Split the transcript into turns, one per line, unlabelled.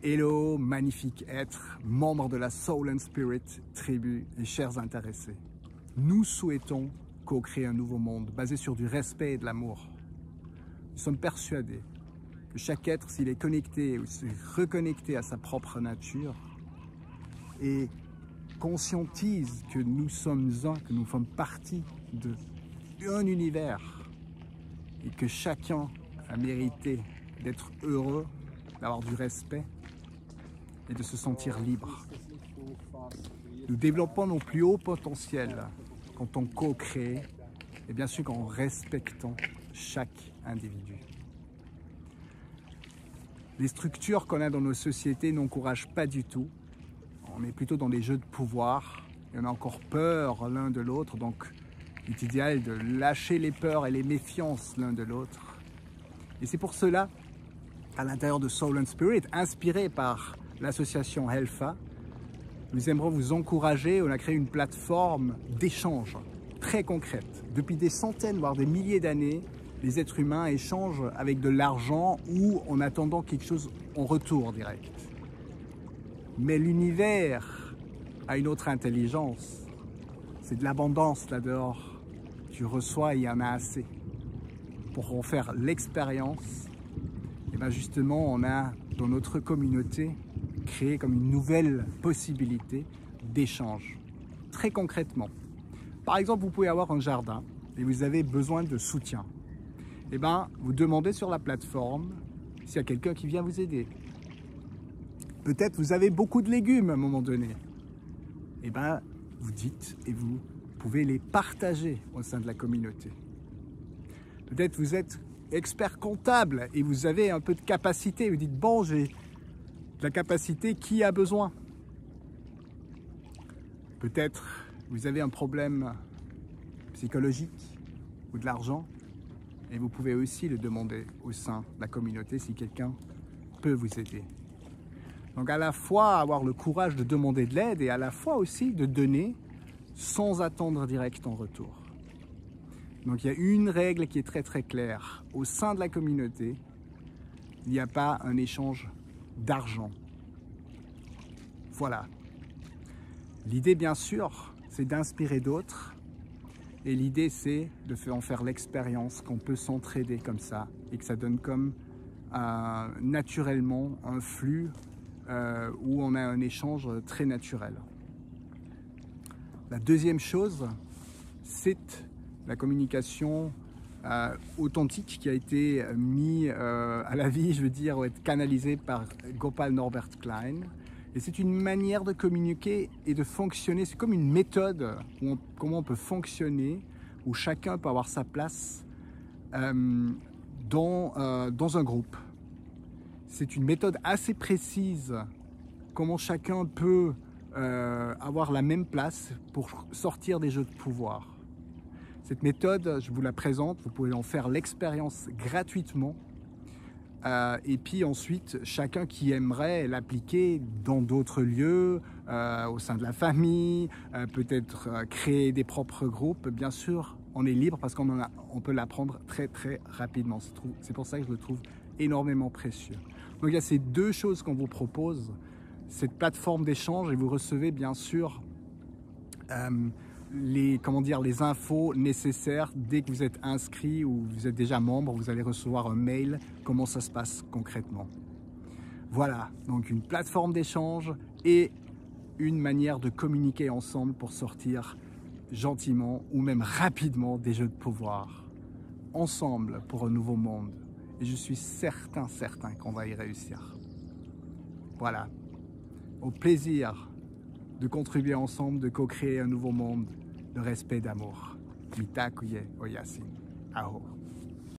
Hello, magnifique être, membre de la Soul and Spirit tribu et chers intéressés. Nous souhaitons co-créer un nouveau monde basé sur du respect et de l'amour. Nous sommes persuadés que chaque être, s'il est connecté ou s'est reconnecté à sa propre nature et conscientise que nous sommes un, que nous sommes partie d'un univers et que chacun a mérité d'être heureux, d'avoir du respect et de se sentir libre. Nous développons nos plus hauts potentiels quand on co-crée et bien sûr en respectant chaque individu. Les structures qu'on a dans nos sociétés n'encouragent pas du tout. On est plutôt dans des jeux de pouvoir et on a encore peur l'un de l'autre, donc il est idéal de lâcher les peurs et les méfiances l'un de l'autre. Et c'est pour cela, à l'intérieur de Soul and Spirit, inspiré par l'association Helfa, nous aimerions vous encourager. On a créé une plateforme d'échange très concrète. Depuis des centaines, voire des milliers d'années, les êtres humains échangent avec de l'argent ou en attendant quelque chose en retour direct. Mais l'univers a une autre intelligence. C'est de l'abondance là-dehors. Tu reçois, il y en a assez. Pour en faire l'expérience, et bien justement, on a dans notre communauté créé comme une nouvelle possibilité d'échange. Très concrètement. Par exemple, vous pouvez avoir un jardin et vous avez besoin de soutien. Et bien, vous demandez sur la plateforme s'il y a quelqu'un qui vient vous aider. Peut-être vous avez beaucoup de légumes à un moment donné. Et bien, vous dites et vous pouvez les partager au sein de la communauté. Peut-être vous êtes expert comptable et vous avez un peu de capacité. Vous dites, bon, j'ai de la capacité, qui a besoin? Peut-être vous avez un problème psychologique ou de l'argent et vous pouvez aussi le demander au sein de la communauté si quelqu'un peut vous aider. Donc à la fois avoir le courage de demander de l'aide et à la fois aussi de donner sans attendre direct en retour. Donc il y a une règle qui est très très claire. Au sein de la communauté, il n'y a pas un échange d'argent. Voilà. L'idée bien sûr, c'est d'inspirer d'autres. Et l'idée c'est de en faire l'expérience qu'on peut s'entraider comme ça et que ça donne comme naturellement un flux où on a un échange très naturel. La deuxième chose, c'est la communication authentique qui a été mise à la vie, je veux dire, ou être canalisée par Gopal Norbert Klein. Et c'est une manière de communiquer et de fonctionner. C'est comme une méthode comment on peut fonctionner, où chacun peut avoir sa place dans un groupe. C'est une méthode assez précise, comment chacun peut avoir la même place pour sortir des jeux de pouvoir. Cette méthode, je vous la présente, vous pouvez en faire l'expérience gratuitement. Et puis ensuite, chacun qui aimerait l'appliquer dans d'autres lieux, au sein de la famille, peut-être créer des propres groupes, bien sûr, on est libre parce qu'on peut l'apprendre très très rapidement. C'est pour ça que je le trouve énormément précieux. Donc il y a ces deux choses qu'on vous propose, cette plateforme d'échange, et vous recevez bien sûr les infos nécessaires dès que vous êtes inscrit ou vous êtes déjà membre, vous allez recevoir un mail, comment ça se passe concrètement. Voilà, donc une plateforme d'échange et une manière de communiquer ensemble pour sortir gentiment ou même rapidement des jeux de pouvoir. Ensemble pour un nouveau monde. Et je suis certain qu'on va y réussir. Voilà, au plaisir de contribuer ensemble, de co-créer un nouveau monde de respect et d'amour. Mitakuye Oyasin. Aho.